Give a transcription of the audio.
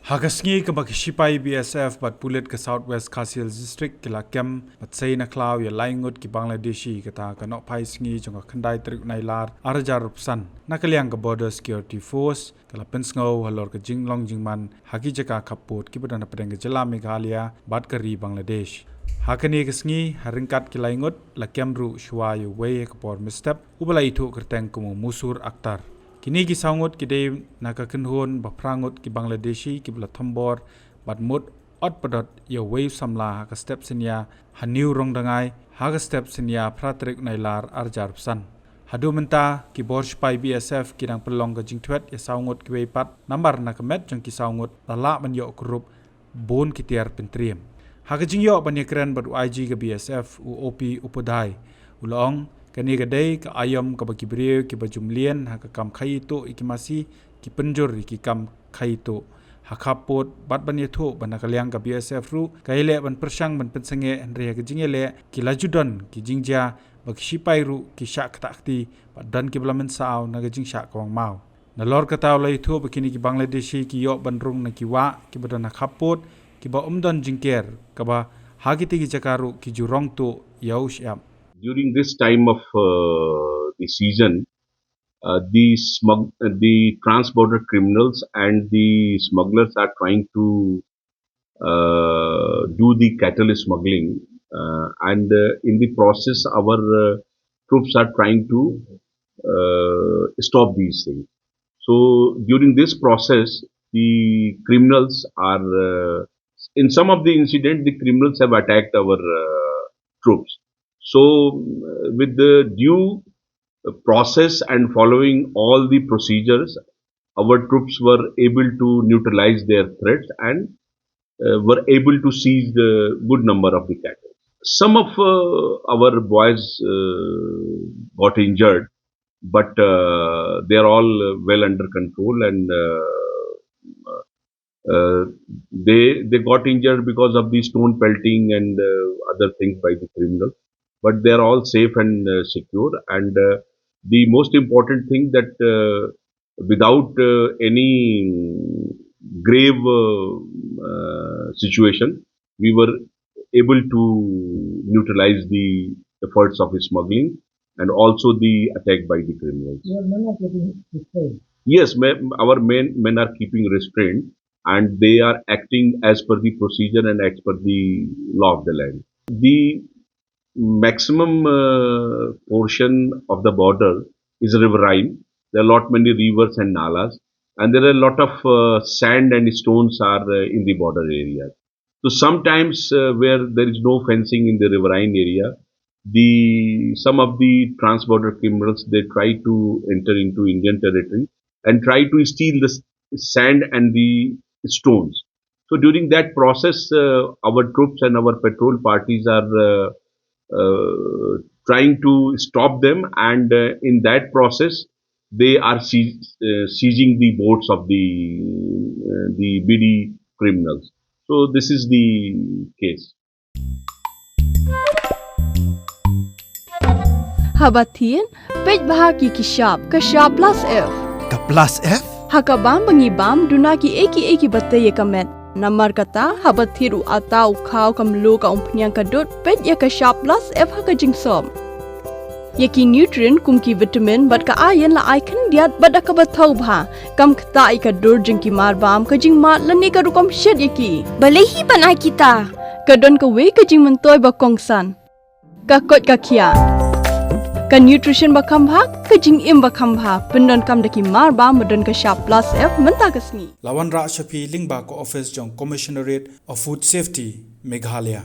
Hagasngi ke bakishipai BSF bat pulit ke Southwest Khasil District ke lakem bat sei na klau ya laingut ki Bangladeshi kata kanok pai sngi jong khandai trik nailar arjar rupsan nakaliang ke Border Security Force kala pensngau halor ke jinglong jingman haki jaka kaput ki badana pedeng ke jela Meghalaya bat keri Bangladesh hakani ke sngi haringkat ki laingut lakem ru shwa yu wei ke por mistep ubala itu kerteng kumu musur aktar kini ki saungut ki de nakakenhon baprangut ki Bangladeshi ki bla thambor bat mut ot padot ya wave samla ka step sinya haniu rong dangai ha ka step sinya pratrik nailar arjar san hadu Mynta ki borsh pai BSF ki dang pelong ka jingthwet ya saungut ki weipat nambar nakamet jong ki saungut lala man yo group bon ki tiar pentriem ha ka jingyo ban yakran bat IG ka BSF u OP upodai ulong kani gadai ka Aïom ka bakibriyo ki bajumlien ha ka kam Khaïi to iki Masi ki penjur ki kam Khaïi to ha khapot bat ban yetho ban nakaliang ka BSF ru ka ile ban persang ban pensenge andre ka jingele ki lajudon ki jingja bakshipai ru ki syak takti dan ki blamen sao na ka jingsha Kawang mau na lor ka taw lai tho bakini ki Bangladeshi ki yo ban rung na ki wa ki badana khapot ki ba umdon jingker ka ba hagiti ki jakaru ki jurong to yaush yam. During this time of the season, the trans-border criminals and the smugglers are trying to do the cattle smuggling, and in the process, our troops are trying to stop these things. So during this process, the criminals are in some of the incidents, the criminals have attacked our troops. So, with the due process and following all the procedures, our troops were able to neutralize their threats and were able to seize the good number of the cattle. Some of our boys got injured, but they are all well under control, and they got injured because of the stone pelting and other things by the criminals. But they are all safe and secure. And the most important thing that without any grave situation, we were able to neutralize the efforts of smuggling and also the attack by the criminals. Your men are getting restrained. Yes, our men are keeping restraint, and they are acting as per the procedure and as per the law of the land. The maximum portion of the border is riverine. There are a lot many rivers and nalas, and there are a lot of sand and stones are in the border area. So sometimes where there is no fencing in the riverine area, some of the trans-border criminals, they try to enter into Indian territory and try to steal the sand and the stones. So during that process, our troops and our patrol parties are trying to stop them, and in that process they are seizing the boats of the BD criminals. So this is the case. Habatin pej bahaki kashab plus F Ka plus F? hakabam bangibam dunaki eki bataye kamet Namar kata habat thiru atau khau kamlu ka umpnyang kadut pet ya ka sharp plus F ha ka jingsom. Yaki nutrient kum ki vitamin bat ka iron la icon diat bat ka bathau bha kam khta ai ka dur jing ki mar bam ka jing mat lani ka rukom shed yaki. Balehi banai kita. Ka don ka we ka jing mentoy ba kongsan. Ka kot ka khia. Ka nutrition ba kham bha ka jing im ba kham bha pendon kam daki mar ba madon ka sharp plus F Mynta kasni. Lawan Ra Shafi Lingba ko office jong Commissionerate of Food Safety Meghalaya.